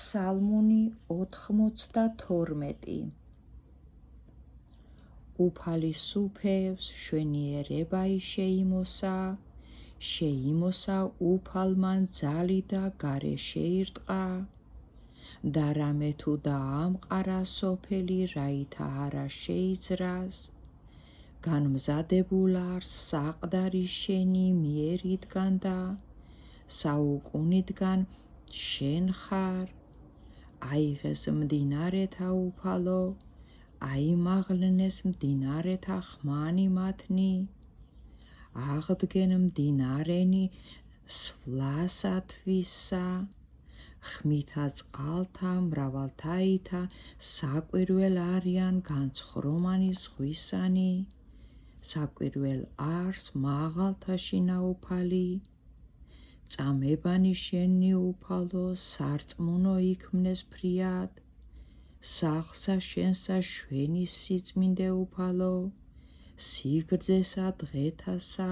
ფსალმუნი 92. უფალი სუფევს შვენიერება შეიმოსა უფალმან ძალი და გარე შეირტყა და რამე თუ დაამყარა სოფელი რაითა არა შეიძრას განმზადებულ არს საყდარი შენი მიერიდან და საუკუნიდან შენ ხარ აიღეს მდინარეთა უფალო აიმაღლნეს მდინარეთა ხმანი მათნი აღდგენ მდინარენი სვლასათვისა ხმითა წყალთა მრავალთაითა საკვირველ არიან განცხრომანი ზღვისანი საკვირველ არს მაღალთაშინა უფალი წამებანი შენი უფალო სარწმუნო იქმნეს ფრიად სახლსა შენსა შვენი სიწმინდე უფალო სიგრძესა დღეთასა